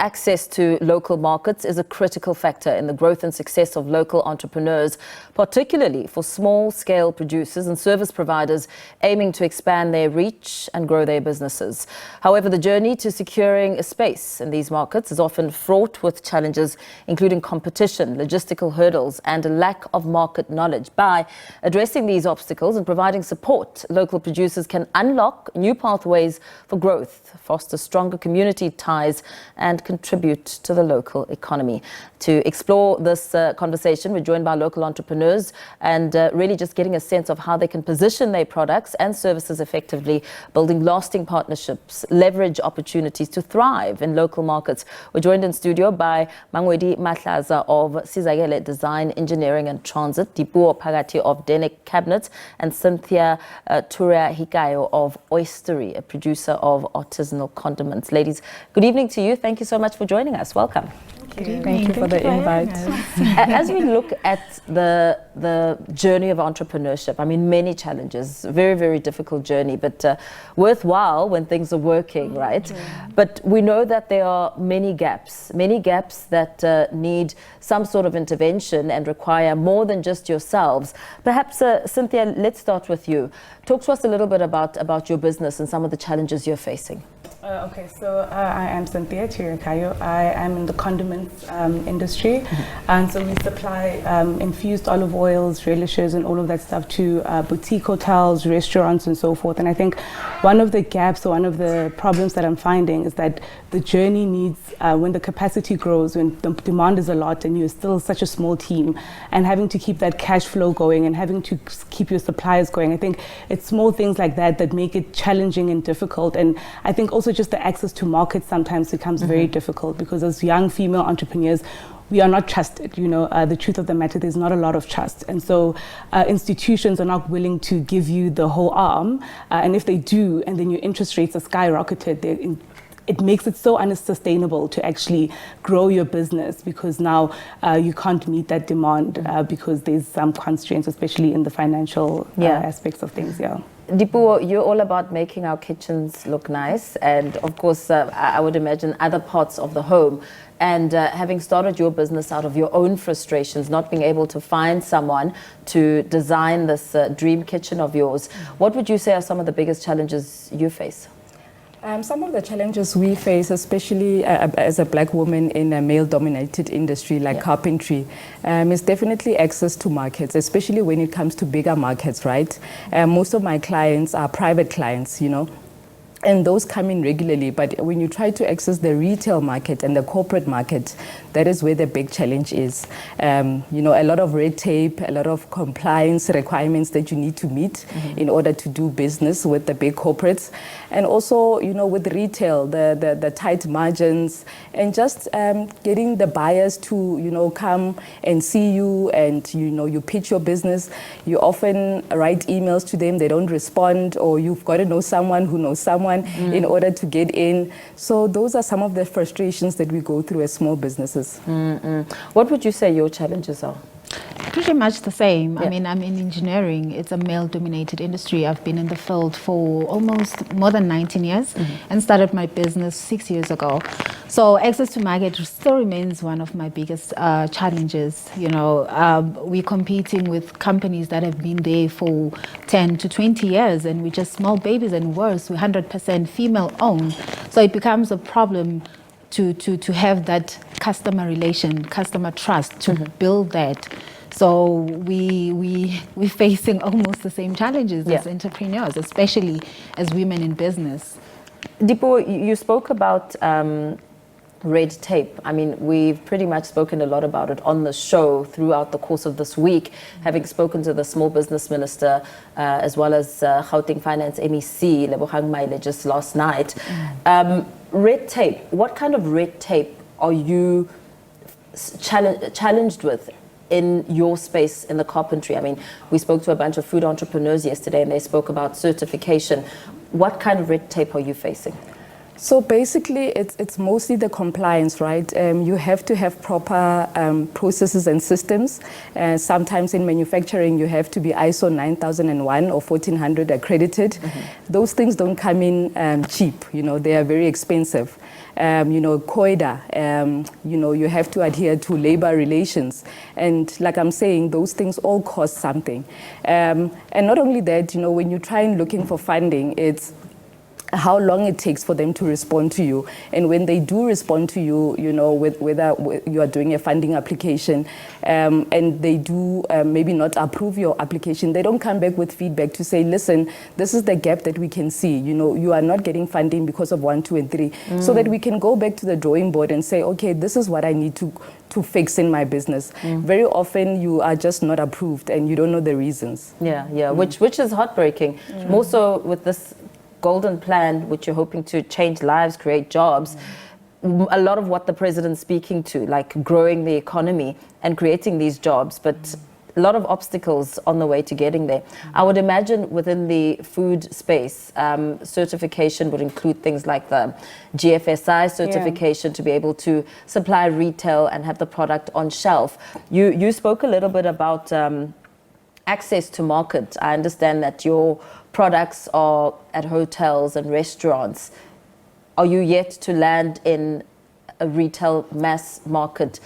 access to local markets is a critical factor in the growth and success of local entrepreneurs, particularly for small-scale producers and service providers aiming to expand their reach and grow their businesses. However, the journey to securing a space in these markets is often fraught with challenges, including competition, logistical hurdles, and a lack of market knowledge. By addressing these obstacles and providing support, local producers can unlock new pathways for growth, foster stronger community ties, and contribute to the local economy. To explore this conversation, we're joined by local entrepreneurs and really just getting a sense of how they can position their products and services effectively, building lasting partnerships, leverage opportunities to thrive in local markets. We're joined in studio by Mangwedi Mahlaza of Sizakele Design, Engineering and Transit, Dipuo Phakathi of Denic Cabinets, and Cynthia Turyahikayo of Oystery, a producer of artisanal condiments. Ladies, good evening to you. Thank you so much for joining us. Welcome. Thank you for the invite. As we look at the journey of entrepreneurship, I mean, many challenges, very, very difficult journey, but worthwhile when things are working, right? But we know that there are many gaps that need some sort of intervention and require more than just yourselves. Perhaps, Cynthia, let's start with you. Talk to us a little bit about your business and some of the challenges you're facing. Okay, so I am Cynthia Turyahikayo. I am in the condiments industry, and so we supply infused olive oils, relishes, and all of that stuff to boutique hotels, restaurants, and so forth. And I think one of the gaps, or one of the problems that I'm finding, is that the journey needs, when the capacity grows, when the demand is a lot, and you're still such a small team, and having to keep that cash flow going, and having to keep your suppliers going. I think it's small things like that that make it challenging and difficult. And I think also just the access to markets sometimes becomes very difficult, because as young female entrepreneurs, we are not trusted. You know, the truth of the matter, there's not a lot of trust. And so institutions are not willing to give you the whole arm. And if they do, and then your interest rates are skyrocketed, it makes it so unsustainable to actually grow your business, because now you can't meet that demand because there's some constraints, especially in the financial aspects of things. Dipuo, you're all about making our kitchens look nice, and of course, I would imagine other parts of the home. And having started your business out of your own frustrations, not being able to find someone to design this dream kitchen of yours, what would you say are some of the biggest challenges you face? Some of the challenges we face, especially as a black woman in a male-dominated industry like carpentry, is definitely access to markets, especially when it comes to bigger markets, right? Most of my clients are private clients, you know, and those come in regularly. But when you try to access the retail market and the corporate market, that is where the big challenge is. You know, a lot of red tape, a lot of compliance requirements that you need to meet in order to do business with the big corporates. And also, you know, with retail, the tight margins, and just getting the buyers to, you know, come and see you, and, you know, you pitch your business. You often write emails to them, they don't respond, or you've got to know someone who knows someone in order to get in. So those are some of the frustrations that we go through as small businesses. What would you say your challenges are? Pretty much the same. I mean, I'm in engineering. It's a male-dominated industry. I've been in the field for almost more than 19 years and started my business 6 years ago. So access to market still remains one of my biggest challenges. You know, we're competing with companies that have been there for 10 to 20 years, and we're just small babies, and worse, we're 100% female-owned. So it becomes a problem to have that customer relation, customer trust, to build that. So we're facing almost the same challenges as entrepreneurs, especially as women in business. Dipuo, you spoke about red tape. I mean, we've pretty much spoken a lot about it on the show throughout the course of this week, having spoken to the Small Business Minister as well as Gauteng Finance MEC, Lebogang Maile, just last night. Red tape, what kind of red tape are you challenged with in your space in the carpentry? I mean, we spoke to a bunch of food entrepreneurs yesterday, and they spoke about certification. What kind of red tape are you facing? So basically, it's mostly the compliance, right? You have to have proper processes and systems. Sometimes in manufacturing, you have to be ISO 9001 or 1400 accredited. Those things don't come in cheap, you know, they are very expensive. COIDA, you have to adhere to labor relations. And like I'm saying, those things all cost something. And not only that, when you try and looking for funding, it's how long it takes for them to respond to you. And when they do respond to you, whether you are doing a funding application and they do maybe not approve your application, they don't come back with feedback to say, listen, this is the gap that we can see. You are not getting funding because of 1, 2, and 3. So that we can go back to the drawing board and say, okay, this is what I need to fix in my business. Very often you are just not approved and you don't know the reasons. Which is heartbreaking. More so with this golden plan, which you're hoping to change lives, create jobs. A lot of what the president's speaking to, like growing the economy and creating these jobs, but a lot of obstacles on the way to getting there. I would imagine within the food space, certification would include things like the GFSI certification to be able to supply retail and have the product on shelf. You spoke a little bit about access to market. I understand that your products are at hotels and restaurants. Are you yet to land in a retail mass market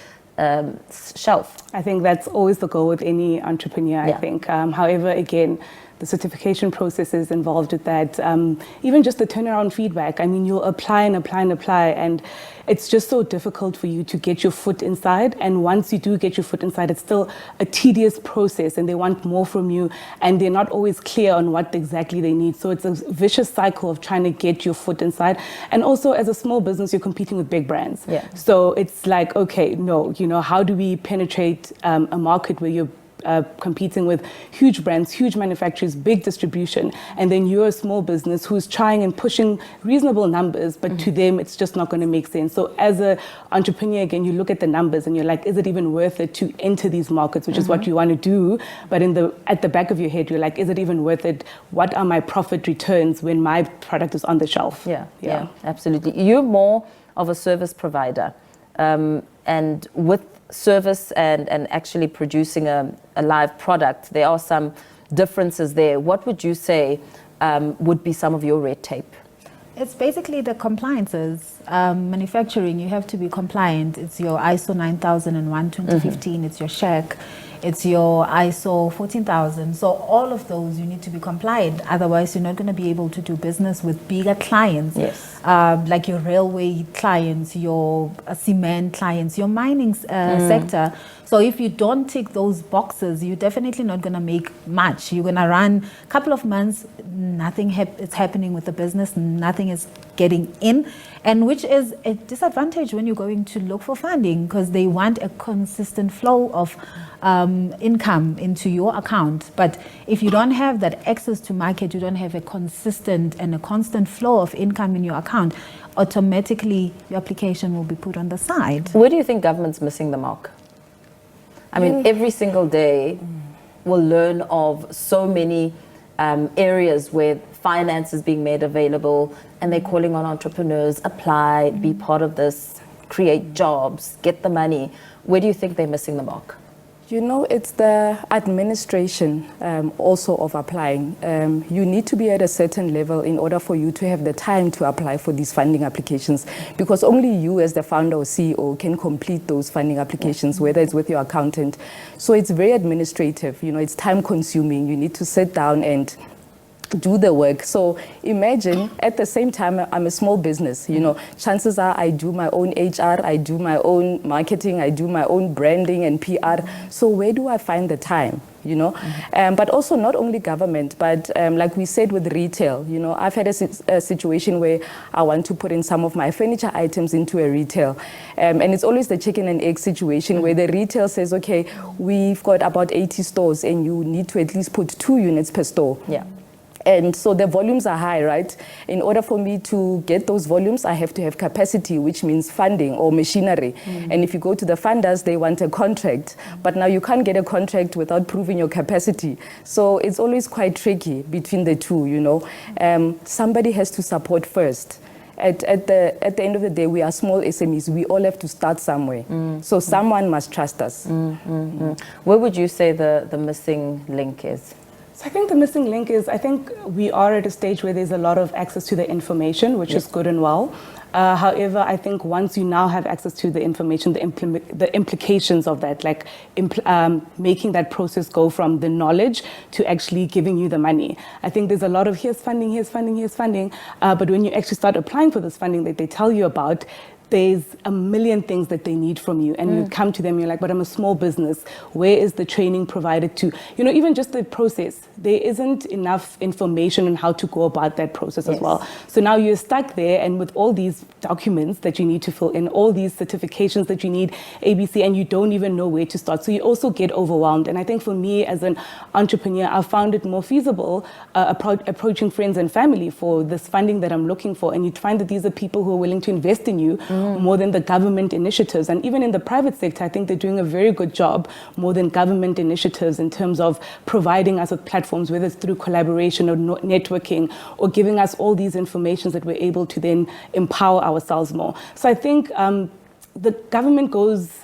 shelf? I think that's always the goal with any entrepreneur, I think. However, again, the certification processes involved with that, even just the turnaround feedback. I mean, you'll apply and apply and apply, and it's just so difficult for you to get your foot inside. And once you do get your foot inside, it's still a tedious process, and they want more from you, and they're not always clear on what exactly they need. So it's a vicious cycle of trying to get your foot inside. And also, as a small business, you're competing with big brands. So it's like, okay, no, how do we penetrate a market where you're competing with huge brands, huge manufacturers, big distribution, and then you're a small business who's trying and pushing reasonable numbers, but to them it's just not going to make sense. So as an entrepreneur, again, you look at the numbers and you're like, is it even worth it to enter these markets, which is what you want to do, but at the back of your head you're like, is it even worth it? What are my profit returns when my product is on the shelf? Yeah, absolutely. You're more of a service provider, and with service and actually producing a live product, there are some differences there. What would you say would be some of your red tape? It's basically the compliances. Manufacturing, you have to be compliant. It's your ISO 9001 2015, it's your SHAC, it's your ISO 14000. So all of those you need to be compliant. Otherwise, you're not going to be able to do business with bigger clients. Like your railway clients, your cement clients, your mining sector. So if you don't tick those boxes, you're definitely not going to make much. You're going to run a couple of months, nothing is happening with the business, nothing is getting in, and which is a disadvantage when you're going to look for funding, because they want a consistent flow of income into your account. But if you don't have that access to market, you don't have a consistent and a constant flow of income in your account, automatically your application will be put on the side. Where do you think government's missing the mark? I mean, every single day we'll learn of so many areas where finance is being made available, and they're calling on entrepreneurs, apply, be part of this, create jobs, get the money. Where do you think they're missing the mark? It's the administration also of applying. You need to be at a certain level in order for you to have the time to apply for these funding applications, because only you as the founder or CEO can complete those funding applications, whether it's with your accountant. So it's very administrative, it's time consuming. You need to sit down and do the work. So imagine at the same time I'm a small business, chances are I do my own HR, I do my own marketing, I do my own branding and PR. So where do I find the time? But also not only government, but like we said with retail, I've had a situation where I want to put in some of my furniture items into a retail. And it's always the chicken and egg situation where the retail says, okay, we've got about 80 stores and you need to at least put 2 units per store. And so the volumes are high, right? In order for me to get those volumes, I have to have capacity, which means funding or machinery. And if you go to the funders, they want a contract. But now you can't get a contract without proving your capacity. So it's always quite tricky between the two, Somebody has to support first. At the end of the day, we are small SMEs. We all have to start somewhere. So someone must trust us. Where would you say the missing link is? So I think the missing link is, I think we are at a stage where there's a lot of access to the information, which is good and well. However, I think once you now have access to the information, the implications of that, like making that process go from the knowledge to actually giving you the money. I think there's a lot of here's funding, but when you actually start applying for this funding that they tell you about, there's a million things that they need from you, and you come to them, you're like, but I'm a small business. Where is the training provided to? You know, even just the process, there isn't enough information on how to go about that process as well. So now you're stuck there, and with all these documents that you need to fill in, all these certifications that you need, ABC, and you don't even know where to start. So you also get overwhelmed. And I think for me as an entrepreneur, I found it more feasible approaching friends and family for this funding that I'm looking for. And you find that these are people who are willing to invest in you more than the government initiatives. And even in the private sector, I think they're doing a very good job more than government initiatives in terms of providing us with platforms, whether it's through collaboration or networking, or giving us all these informations that we're able to then empower ourselves more. So I think the government goes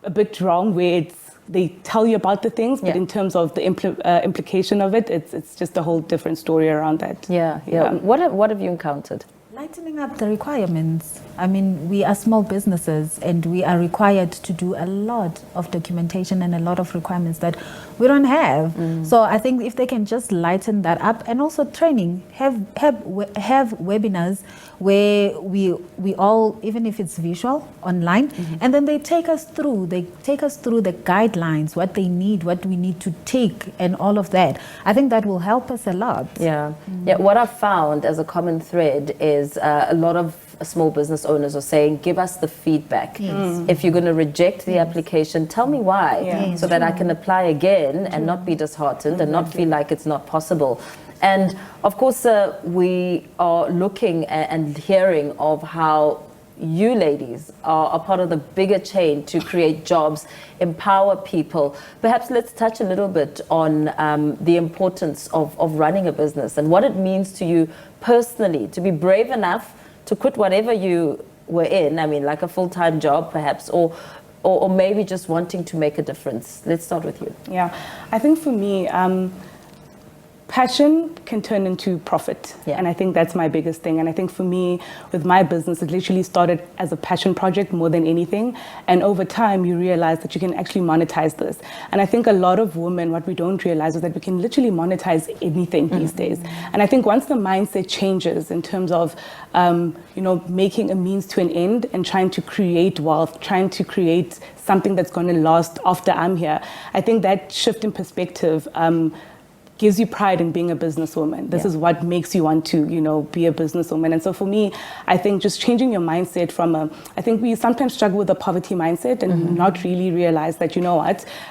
a bit wrong where they tell you about the things, but in terms of the implication of it, it's just a whole different story around that. Yeah. What have you encountered? Lightening up the requirements. I mean, we are small businesses and we are required to do a lot of documentation and a lot of requirements that we don't have. So I think if they can just lighten that up, and also training, have webinars where we all, even if it's visual, online, and then they take us through the guidelines, what they need, what we need to take, and all of that. I think that will help us a lot. Yeah. What I've found as a common thread is a lot of small business owners are saying, give us the feedback. If you're going to reject the application, tell me why, so that I can apply again and not be disheartened and not feel like it's not possible. And of course, we are looking and hearing of how you ladies are a part of the bigger chain to create jobs, empower people. Perhaps let's touch a little bit on the importance of running a business and what it means to you personally to be brave enough to quit whatever you were in, I mean, like a full-time job perhaps, or maybe just wanting to make a difference. Let's start with you. Yeah, I think for me, passion can turn into profit. And I think that's my biggest thing. And I think for me, with my business, it literally started as a passion project more than anything. And over time, you realize that you can actually monetize this. And I think a lot of women, what we don't realize is that we can literally monetize anything these days. And I think once the mindset changes in terms of, making a means to an end and trying to create wealth, trying to create something that's going to last after I'm here, I think that shift in perspective gives you pride in being a businesswoman. This is what makes you want to, be a businesswoman. And so for me, I think just changing your mindset from I think we sometimes struggle with a poverty mindset and not really realize that,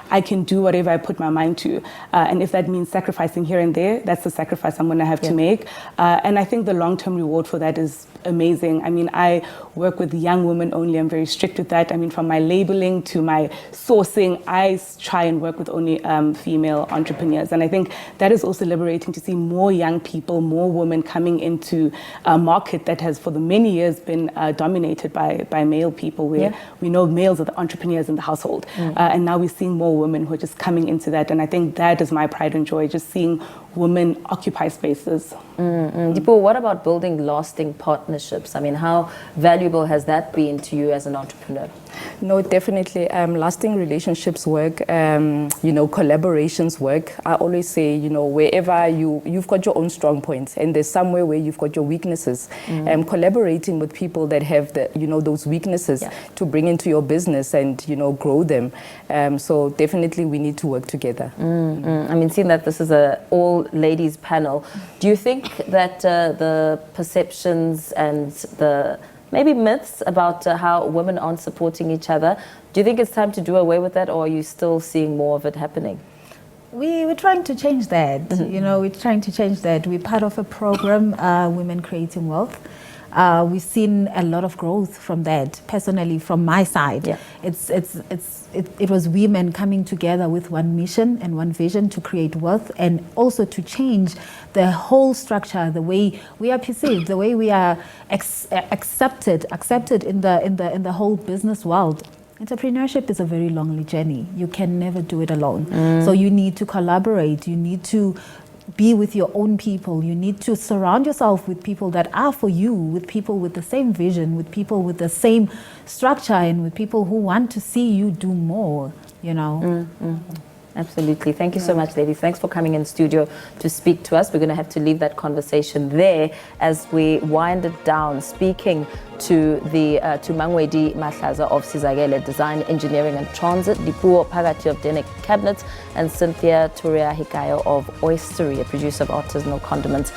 I can do whatever I put my mind to. And if that means sacrificing here and there, that's the sacrifice I'm going to have to make. And I think the long-term reward for that is amazing. I mean, I work with young women only. I'm very strict with that. I mean, from my labeling to my sourcing, I try and work with only female entrepreneurs. And I think that is also liberating to see more young people, more women coming into a market that has for the many years been dominated by male people, where we know males are the entrepreneurs in the household. And now we're seeing more women who are just coming into that. And I think that is my pride and joy, just seeing women occupy spaces. Dipuo, what about building lasting partnerships? I mean, how valuable has that been to you as an entrepreneur? No, definitely. Lasting relationships work, collaborations work. I always say, wherever you've got your own strong points and there's somewhere where you've got your weaknesses, collaborating with people that have those weaknesses to bring into your business and, grow them. So definitely we need to work together. I mean, seeing that this is a all ladies panel, do you think that the perceptions and the maybe myths about how women aren't supporting each other, do you think it's time to do away with that, or are you still seeing more of it happening? We're trying to change that. We're trying to change that. We're part of a program, Women Creating Wealth. We've seen a lot of growth from that. Personally, from my side, it was women coming together with one mission and one vision to create wealth, and also to change the whole structure, the way we are perceived, the way we are accepted in the whole business world. Entrepreneurship is a very lonely journey. You can never do it alone. So you need to collaborate. You need to be with your own people. You need to surround yourself with people that are for you, with people with the same vision, with people with the same structure, and with people who want to see you do more, you know. Absolutely. Thank you so much, ladies. Thanks for coming in studio to speak to us. We're going to have to leave that conversation there as we wind it down, speaking to Mangwedi Mahlaza of Sizakele Design, Engineering and Transit, Dipuo Phakathi of Denic Cabinets, and Cynthia Turyahikayo of Oystery, a producer of artisanal condiments.